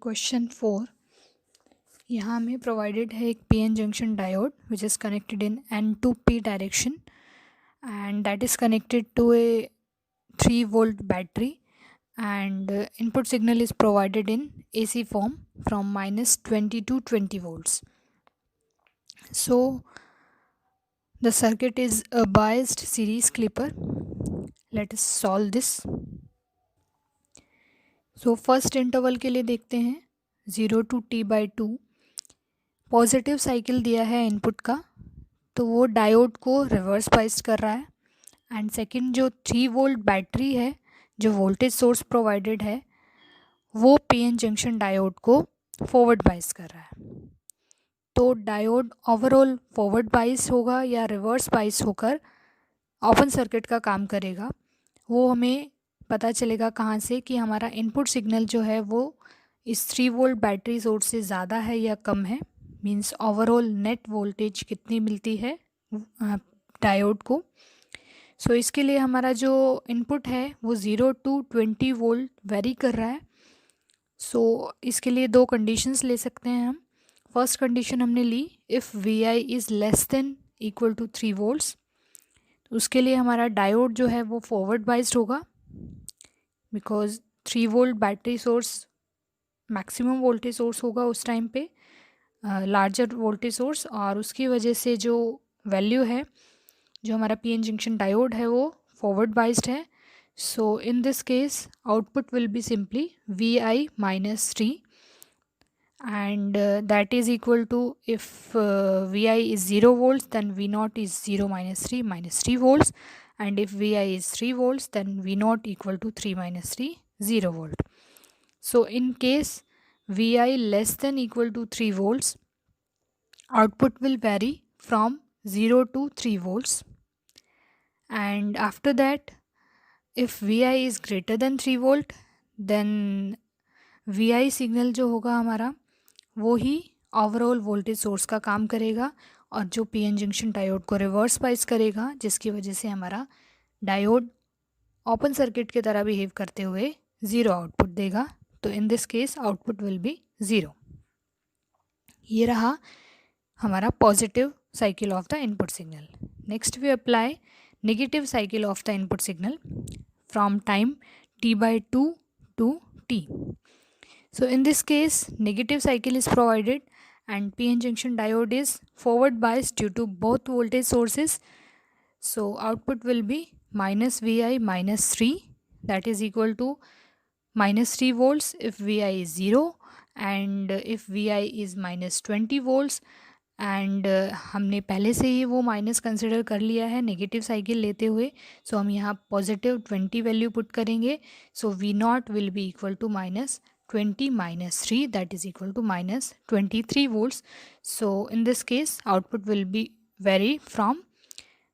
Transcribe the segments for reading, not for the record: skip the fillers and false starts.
Question 4 यहाँ हमें provided है एक PN junction diode which is connected in N2P direction and that is connected to a 3-volt battery and input signal is provided in AC form from -20 to 20 volts. So the circuit is a biased series clipper. Let us solve this. So first interval के लिए देखते हैं 0 to t/2 positive cycle दिया है input का, तो वो diode को रिवर्स बाइस कर रहा है। एंड सेकंड जो 3 वोल्ट बैटरी है, जो वोल्टेज सोर्स प्रोवाइडेड है, वो पीएन जंक्शन डायोड को फॉरवर्ड बाइस कर रहा है। तो डायोड ओवरऑल फॉरवर्ड बाइस होगा या रिवर्स बाइस होकर ओपन सर्किट का काम करेगा, वो हमें पता चलेगा कहाँ से कि हमारा इनपुट सिग्नल जो है वो इस 3 वोल्ट बैटरी सोर्स से ज़्यादा है या कम है। मींस ओवरऑल नेट वोल्टेज कितनी मिलती है डायोड को। सो इसके लिए हमारा जो इनपुट है वो 0 to 20 वोल्ट वेरी कर रहा है। सो इसके लिए दो कंडीशंस ले सकते हैं हम। फर्स्ट कंडीशन हमने ली, if VI is less than equal to 3 volts, तो उसके लिए हमारा डायोड जो है वो फॉरवर्ड बाइस्ड होगा, because 3 volt battery source maximum voltage source होगा उस टाइम पे, लार्जर वोल्टेज सोर्स, और उसकी वजह से जो वैल्यू है, जो हमारा पीएन जंक्शन डायोड है, वो फॉरवर्ड बाइस्ड है। So in this case output will be simply VI -3 and that is equal to, if VI is 0 volts then V0 is 0 minus 3 volts, and if VI is 3 volts then V0 equal to 3 minus 3 0 volt. So in case VI less than equal to 3 volts, output will vary from 0 to 3 volts, and after that if VI is greater than 3 volt then VI signal जो होगा हमारा वो ही overall voltage source का काम करेगा और जो PN junction diode को रिवर्स बाइस करेगा, जिसकी वजह से हमारा डायोड ओपन सर्किट की तरह बिहेव करते हुए ज़ीरो आउटपुट देगा। तो in this case output will be 0। ये रहा हमारा positive cycle of the input signal. Next we apply negative cycle of the input signal from time t/2 to t. So in this case negative cycle is provided and PN junction diode is forward biased due to both voltage sources. So output will be -VI -3, that is equal to -3 volts if VI is 0 and if VI is -20 volts, and हमने पहले से ही वो minus consider कर लिया है negative cycle लेते हुए। सो हम यहाँ पॉजिटिव 20 वैल्यू पुट करेंगे। So V0 will be equal to -20 -3, that is equal to -23 volts. So in this case output will be vary from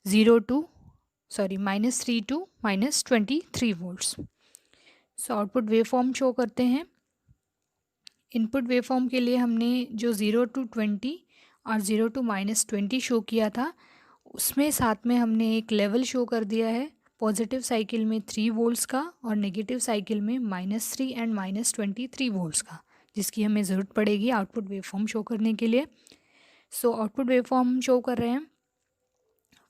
-3 to -23 volts. So output waveform show करते हैं। Input waveform के लिए हमने जो 0 to 20 और 0 to -20 show किया था, उसमें साथ में हमने एक लेवल शो कर दिया है, पॉजिटिव साइकिल में 3 वोल्ट्स का और नेगेटिव साइकिल में -3 एंड -23 वोल्ट्स का, जिसकी हमें ज़रूरत पड़ेगी आउटपुट वेवफॉर्म शो करने के लिए। सो आउटपुट वेवफॉर्म हम शो कर रहे हैं।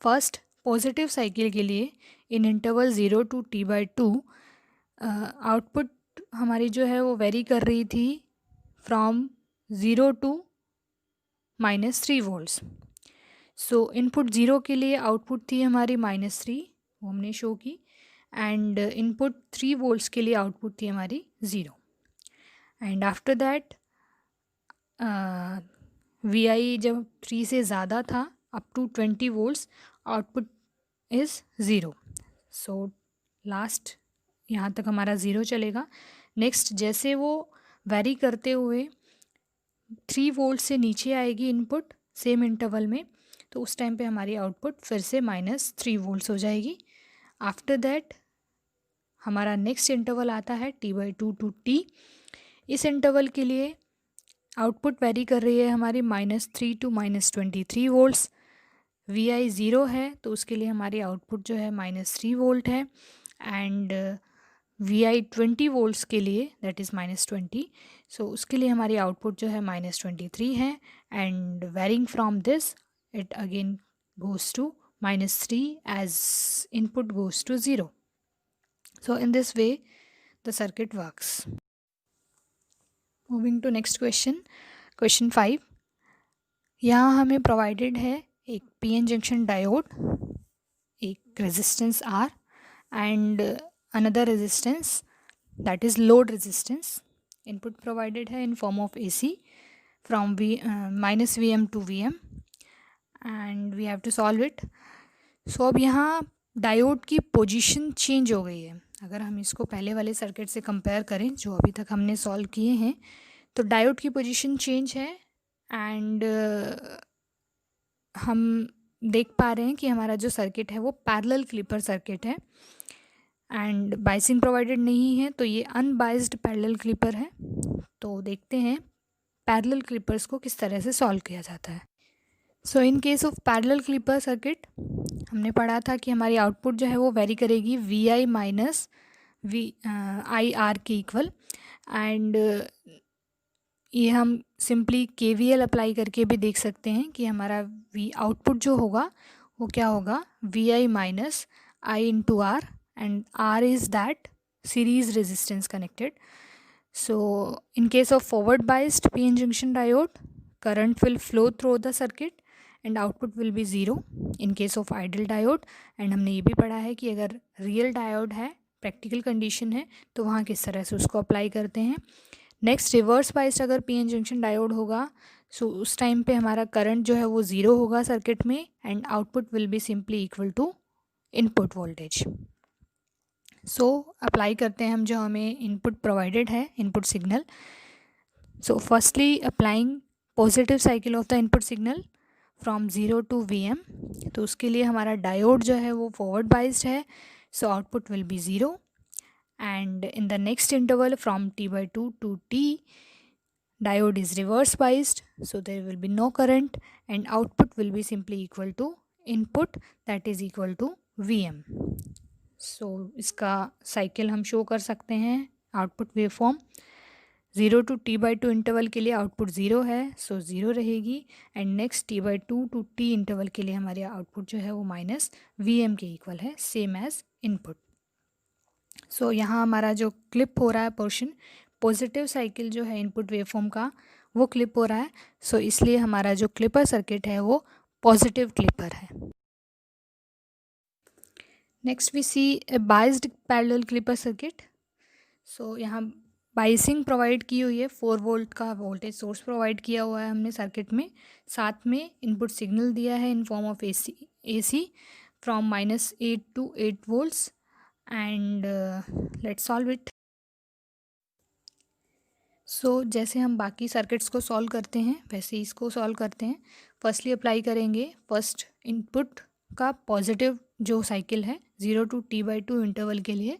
फर्स्ट पॉजिटिव साइकिल के लिए इन इंटरवल 0 to t/2 आउटपुट हमारी जो है वो वेरी कर रही थी from 0 to -3 volts. So input 0 के लिए आउटपुट थी हमारी -3, वो हमने शो की, एंड इनपुट 3 वोल्ट्स के लिए आउटपुट थी हमारी 0। एंड आफ्टर दैट VI जब 3 से ज़्यादा था up to 20 volts, output is 0। So last यहाँ तक हमारा 0 चलेगा। नेक्स्ट जैसे वो वेरी करते हुए 3 वोल्ट से नीचे आएगी इनपुट सेम इंटरवल में, तो उस टाइम पे हमारी आउटपुट फिर से -3 वोल्ट्स हो जाएगी। आफ्टर दैट हमारा नेक्स्ट इंटरवल आता है t/2 to t। इस इंटरवल के लिए आउटपुट वेरी कर रही है हमारी -3 to -23 वोल्ट्स। VI 0 है तो उसके लिए हमारी आउटपुट जो है -3 वोल्ट है, एंड VI 20 वोल्ट्स के लिए, दैट इज़ -20, सो उसके लिए हमारी आउटपुट जो है -23 है, and varying from this it again goes to -3 as input goes to 0. So in this way the circuit works. Moving to next question, question 5. यहाँ हमें प्रोवाइडेड है एक PN जंक्शन डायोड, एक resistance R and another resistance that is load resistance. Input provided है in form of AC from -Vm to Vm and we have to solve it. So अब यहाँ diode की position change हो गई है. अगर हम इसको पहले वाले सर्किट से कंपेयर करें जो अभी तक हमने सॉल्व किए हैं, तो डायोड की पोजीशन चेंज है एंड हम देख पा रहे हैं कि हमारा जो सर्किट है वो पैरेलल क्लिपर सर्किट है एंड बाइसिंग प्रोवाइडेड नहीं है, तो ये अनबाइस्ड पैरेलल क्लिपर है. तो देखते हैं पैरेलल क्लिपर्स को किस तरह से सॉल्व किया जाता है. So in case of parallel clipper circuit हमने पढ़ा था कि हमारी आउटपुट जो है वो वेरी करेगी VI माइनस IR के इक्वल, एंड ये हम सिंपली KVL अप्लाई करके भी देख सकते हैं कि हमारा आउटपुट जो होगा वो क्या होगा, VI minus I into R, and R is that series resistance connected. So in case of forward biased PN junction diode, current will flow through the circuit and output will be 0 in case of ideal diode. And हमने ये भी पढ़ा है कि अगर real diode है, practical condition है, तो वहाँ किस तरह से उसको अप्लाई करते हैं. नेक्स्ट रिवर्स बाइस्ड अगर PN जंक्शन डायोड होगा, सो उस टाइम पे हमारा करंट जो है वो 0 होगा सर्किट में and output will be simply equal to input voltage. So apply करते हैं हम जो हमें इनपुट प्रोवाइडेड है, input signal. So firstly applying positive cycle of the input signal from 0 to Vm. तो उसके लिए हमारा डायोड जो है वो फॉरवर्ड बाइस्ड है, so output will be 0. And in the next interval from T/2 to T, diode is reverse biased, so there will be no current and output will be simply equal to input that is equal to Vm. So इसका cycle हम show कर सकते हैं, output wave form. 0 to T/2 interval के लिए output 0 है, so 0 रहेगी, and next T/2 to T interval के लिए हमारे आउटपुट जो है वो -Vm के इक्वल है, सेम एज इनपुट. सो यहाँ हमारा जो क्लिप हो रहा है पोर्शन, पॉजिटिव साइकिल जो है इनपुट वेवफॉर्म का वो क्लिप हो रहा है, सो इसलिए हमारा जो क्लिपर सर्किट है वो पॉजिटिव क्लिपर है. Next we see a biased parallel clipper circuit. So यहाँ बाइसिंग प्रोवाइड की हुई है, 4 वोल्ट का वोल्टेज सोर्स प्रोवाइड किया हुआ है हमने सर्किट में, साथ में इनपुट सिग्नल दिया है in form of AC from -8 to 8 volts, and let's solve it. So जैसे हम बाकी सर्किट्स को सॉल्व करते हैं वैसे ही इसको सॉल्व करते हैं. फर्स्टली अप्लाई करेंगे फर्स्ट इनपुट का पॉजिटिव जो साइकिल है 0 टू T/2 इंटरवल के लिए.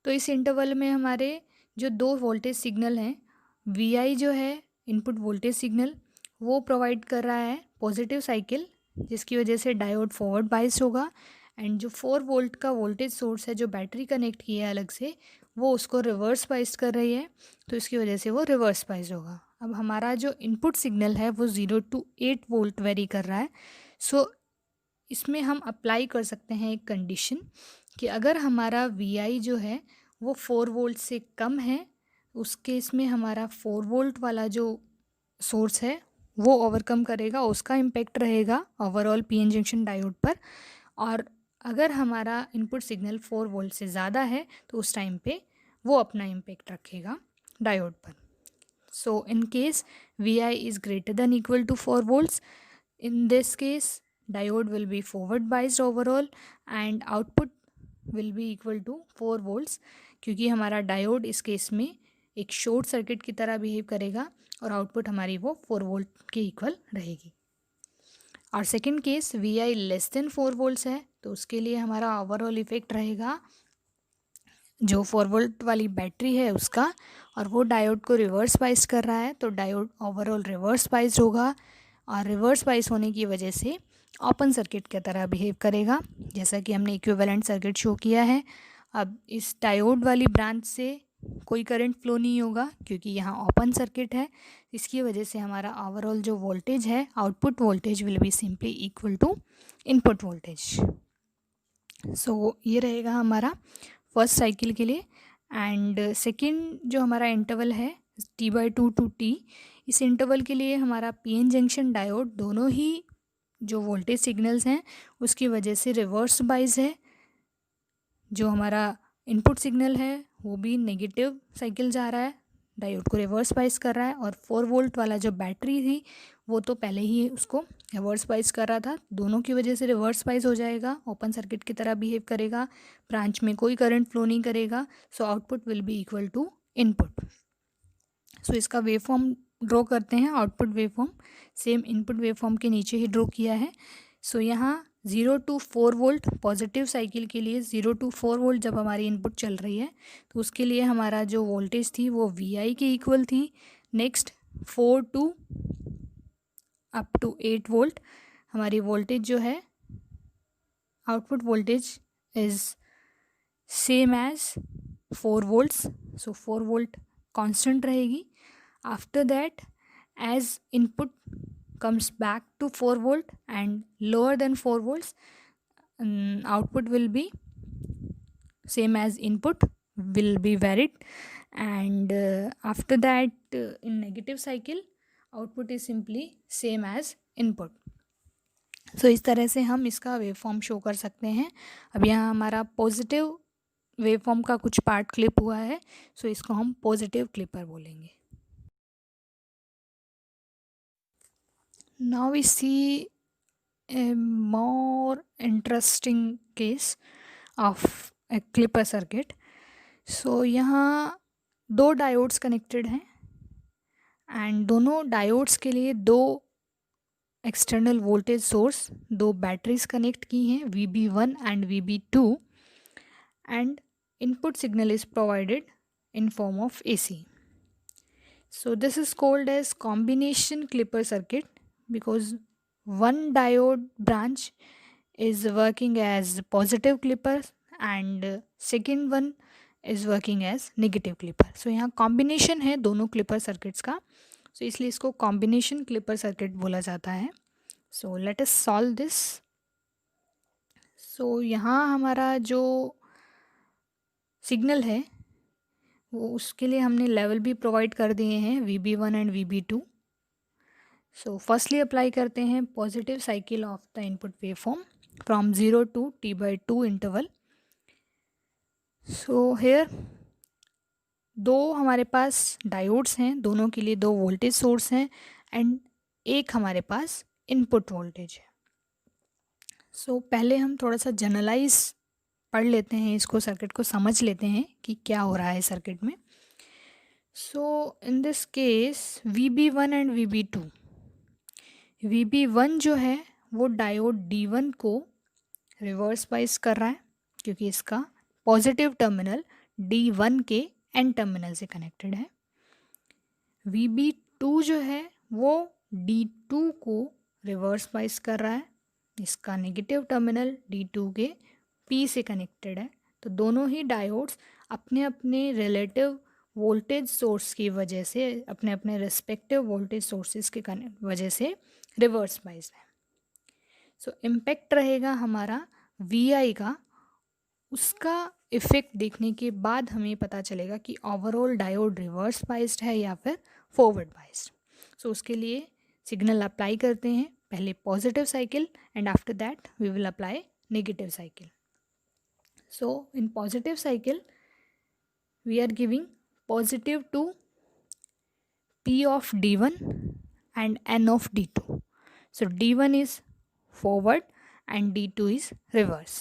तो इस इंटरवल में हमारे जो 2 वोल्टेज सिग्नल हैं, VI जो है इनपुट वोल्टेज सिग्नल वो प्रोवाइड कर रहा है पॉजिटिव साइकिल, जिसकी वजह से डायोड फॉरवर्ड बाइस्ड होगा, एंड जो 4 वोल्ट का वोल्टेज सोर्स है जो बैटरी कनेक्ट किया है अलग से, वो उसको रिवर्स बाइस्ड कर रही है, तो इसकी वजह से वो रिवर्स बाइस्ड होगा. अब हमारा जो इनपुट सिग्नल है वो 0 टू 8 वोल्ट वेरी कर रहा है. सो इसमें हम अप्लाई कर सकते हैं एक कंडीशन कि अगर हमारा VI जो है वो 4 वोल्ट से कम है, उस केस में हमारा 4 वोल्ट वाला जो सोर्स है वो ओवरकम करेगा, उसका इम्पेक्ट रहेगा ओवरऑल PN जंक्शन डायोड पर. और अगर हमारा इनपुट सिग्नल 4 वोल्ट से ज़्यादा है तो उस टाइम पे वो अपना इम्पेक्ट रखेगा डायोड पर. So in case VI is greater than equal to 4 volts, in this case diode will be forward biased overall and output will be equal to 4 volts, क्योंकि हमारा डायोड इस केस में एक शॉर्ट सर्किट की तरह behave करेगा और output हमारी वो 4 वोल्ट के इक्वल रहेगी. और second case VI less then 4 volts है, तो उसके लिए हमारा ओवरऑल इफेक्ट रहेगा जो 4 वोल्ट वाली बैटरी है उसका, और वो डायोड को रिवर्स बाइस कर रहा है, तो डायोड ओवरऑल रिवर्स बाइस्ड होगा, और रिवर्स बाइस होने की वजह से ओपन सर्किट की तरह बिहेव करेगा, जैसा कि हमने इक्विवेलेंट सर्किट शो किया है. अब इस डायोड वाली ब्रांच से कोई करंट फ्लो नहीं होगा क्योंकि यहाँ ओपन सर्किट है। इसकी वजह से हमारा ओवरऑल जो वोल्टेज है, output voltage will be simply equal to input voltage. So ये रहेगा हमारा फर्स्ट साइकिल के लिए। एंड सेकेंड जो हमारा इंटरवल है T/2 टू T, इस इंटरवल के लिए हमारा PN जंक्शन डायोड दोनों ही जो वोल्टेज सिग्नल्स हैं उसकी वजह से रिवर्स बाइज है। जो हमारा इनपुट सिग्नल है वो भी नेगेटिव साइकिल जा रहा है, डायोड को रिवर्स बाइज कर रहा है। और 4 वोल्ट वाला जो बैटरी थी वो तो पहले ही उसको रिवर्स बाइज कर रहा था, दोनों की वजह से रिवर्स बाइज हो जाएगा, ओपन सर्किट की तरह बिहेव करेगा, ब्रांच में कोई करंट फ्लो नहीं करेगा। So output will be equal to input. So इसका वेव फॉर्म ड्रॉ करते हैं, output wave form same input wave form के नीचे ही ड्रॉ किया है। सो यहाँ 0 to 4 वोल्ट पॉजिटिव साइकिल के लिए 0 to 4 वोल्ट जब हमारी इनपुट चल रही है तो उसके लिए हमारा जो वोल्टेज थी वो VI के इक्वल थी। Next 4 to up to 8 volt हमारी वोल्टेज जो है, output voltage is same as 4 volts. So 4 volt constant रहेगी। After that as input comes back to 4 volt and lower than 4 volts, output will be same as input, will be varied. And after that in negative cycle output is simply same as input. So इस तरह से हम इसका wave form show कर सकते हैं। अब यहाँ हमारा पॉजिटिव वेव फॉर्म का कुछ पार्ट क्लिप हुआ है, सो इसको हम पॉजिटिव क्लिपर बोलेंगे। Now we see a more interesting case of a clipper circuit. So यहाँ दो डायोड्स कनेक्टेड हैं एंड दोनों डायोड्स के लिए दो एक्सटर्नल वोल्टेज सोर्स, दो बैटरीज कनेक्ट की हैं VB1 and VB2 and input signal is provided in form of AC. So this is called as combination clipper circuit because one diode branch is working as positive clipper and second one is working as negative clipper. So यहाँ combination है दोनों clipper circuits का, so इसलिए इसको combination clipper circuit बोला जाता है. So let us solve this. So यहाँ हमारा जो सिग्नल है वो उसके लिए हमने लेवल भी प्रोवाइड कर दिए हैं VB1 and VB2. So firstly apply करते हैं positive cycle of the input wave form from 0 to T/2 interval. So here दो हमारे पास डायोड्स हैं, दोनों के लिए दो वोल्टेज सोर्स हैं एंड एक हमारे पास इनपुट वोल्टेज है. सो पहले हम थोड़ा सा जनरलाइज पढ़ लेते हैं, इसको सर्किट को समझ लेते हैं कि क्या हो रहा है सर्किट में. So in this case VB1 and VB2, VB1 जो है वो डायोड D1 को रिवर्स बाइस कर रहा है क्योंकि इसका पॉजिटिव टर्मिनल D1 के एन टर्मिनल से कनेक्टेड है. VB2 जो है वो D2 को रिवर्स बाइस कर रहा है, इसका नेगेटिव टर्मिनल D2 के P से कनेक्टेड है. तो दोनों ही डायोड्स अपने अपने रिलेटिव वोल्टेज सोर्स की वजह से, अपने अपने रिस्पेक्टिव वोल्टेज सोर्सेज के वजह से रिवर्स बाइज है. सो इम्पैक्ट रहेगा हमारा VI का. उसका इफ़ेक्ट देखने के बाद हमें पता चलेगा कि ओवरऑल डायोड रिवर्स बाइज्ड है या फिर फॉरवर्ड बाइज्ड. सो उसके लिए सिग्नल अप्लाई करते हैं, पहले positive cycle and after that we will apply negative cycle. So in positive cycle we are giving positive to P of D1 and N of D2. So D1 is forward and D2 is reverse.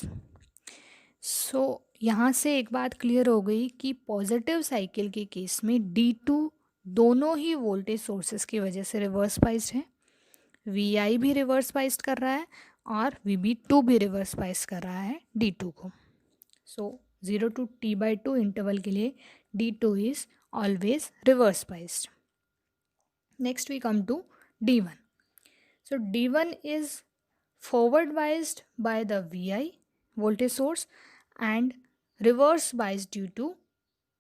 So यहाँ से एक बात clear हो गई कि positive cycle के case में D2 दोनों ही वोल्टेज सोर्सेस की वजह से रिवर्स बाइज्ड है. VI भी रिवर्स बाइज्ड कर रहा है और VB2 भी रिवर्स बाइज्ड कर रहा है D2 को. सो 0 to T/2 इंटरवल के लिए D2 is always reverse biased. Next we come to D1. So D1 is forward biased by the VI voltage source and reverse bias due to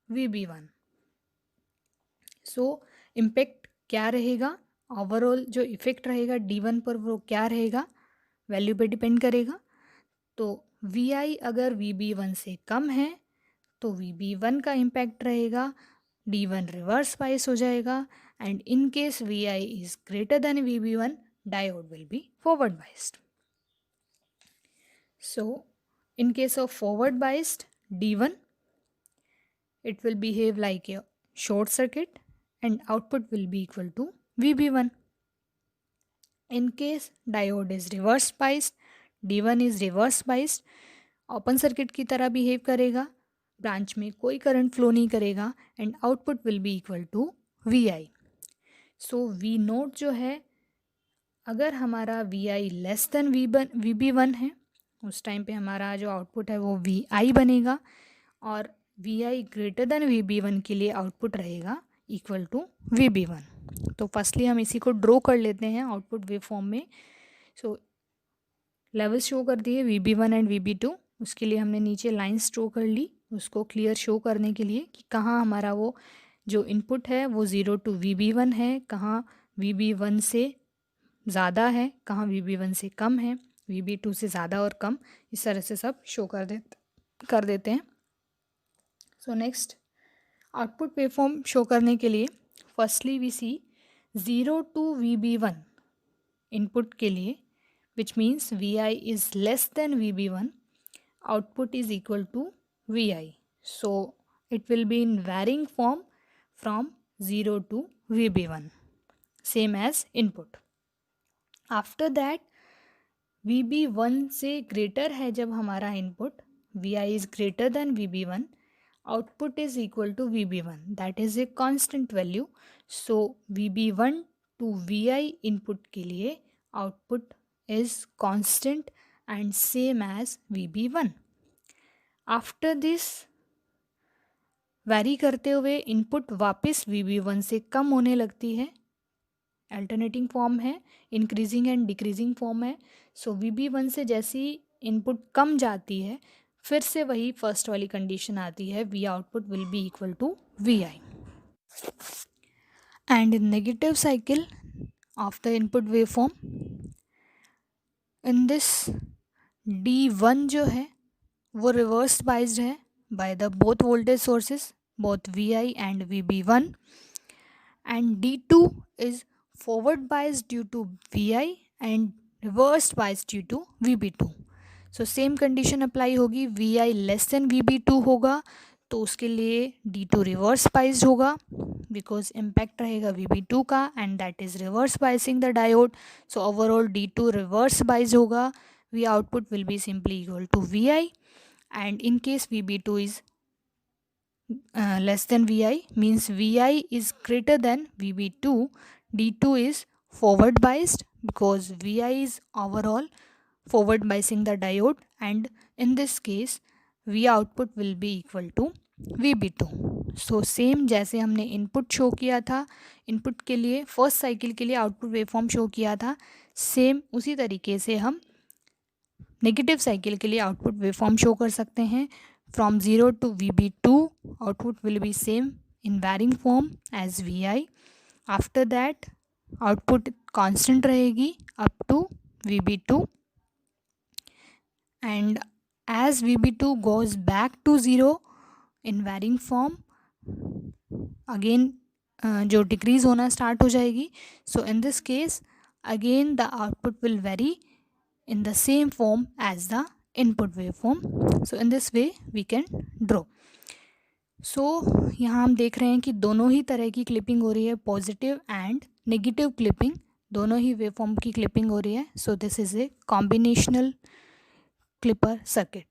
VB1. So impact क्या रहेगा, overall जो effect रहेगा D1 पर वो क्या रहेगा, value पे depend करेगा. तो VI अगर VB1 से कम है तो VB1 का इम्पैक्ट रहेगा, D1 रिवर्स बाइस हो जाएगा, and in case VI is greater than VB1 diode will be forward biased. So in case of forward biased D1, it will behave like a short circuit and output will be equal to VB1. In case diode is reverse biased, D1 is reverse biased, open circuit की तरह behave करेगा, branch में कोई current flow नहीं करेगा, and output will be equal to VI. So V note जो है, अगर हमारा VI लेस देन VB1 है, उस टाइम पे हमारा जो आउटपुट है वो VI बनेगा, और VI ग्रेटर देन VB1 के लिए आउटपुट रहेगा इक्वल टू VB1. तो फर्स्टली हम इसी को ड्रॉ कर लेते हैं आउटपुट वेव फॉर्म में. सो लेवल्स शो कर दिए VB1 एंड VB2, उसके लिए हमने नीचे लाइन्स ड्रॉ कर ली, उसको क्लियर शो करने के लिए कि कहाँ हमारा वो जो इनपुट है वो 0 टू VB1 है, कहाँ VB1 से ज़्यादा है, कहाँ VB1 से कम है, VB2 से ज़्यादा और कम, इस तरह से सब शो कर देते हैं. So next output waveform show करने के लिए firstly we see 0 to VB1 input के लिए, which means VI is less than VB1, output is equal to VI. So it will be in varying form from 0 to VB1, same as input. After that VB1 से greater है जब हमारा input, VI is greater than VB1, output is equal to VB1, that is a constant value. So VB1 to VI input के लिए output is constant and same as VB1. After this vary करते हुए input वापस VB1 से कम होने लगती है, alternating form है, इंक्रीजिंग एंड डिक्रीजिंग फॉर्म है. सो VB1 से जैसी इनपुट कम जाती है, फिर से वही फर्स्ट वाली कंडीशन आती है, V output will be equal to VI. And in negative cycle of the input wave form, in this D1 जो है वो रिवर्स बाइज्ड है by the both voltage sources, both VI and VB1, and D2 is forward biased due to VI and reverse biased due to VB2. So same condition apply होगी, VI less than VB2 होगा तो उसके लिए D2 reverse biased होगा, because impact रहेगा VB2 का, and that is reverse biasing the diode. So overall D2 reverse biased होगा, V output will be simply equal to VI. And in case VB2 is less than VI, means VI is greater than VB2, D2 is forward biased because VI is overall forward biasing the diode, and in this case V output will be equal to VB2. So same जैसे हमने input show किया था, input के लिए first cycle के लिए output waveform show किया था, सेम उसी तरीके से हम नेगेटिव साइकिल के लिए आउटपुट वेवफॉर्म शो कर सकते हैं. From 0 to VB2 output will be same in varying form as VI. After that output constant रहेगी up to VB2, and as VB2 goes back to 0 in varying form, again जो decrease होना start हो जाएगी. So in this case again the output will vary in the same form as the input waveform. So in this way we can draw. So यहाँ हम देख रहे हैं कि दोनों ही तरह की क्लिपिंग हो रही है, पॉजिटिव एंड नेगेटिव क्लिपिंग, दोनों ही वेवफॉर्म की क्लिपिंग हो रही है. So this is a combinational clipper circuit.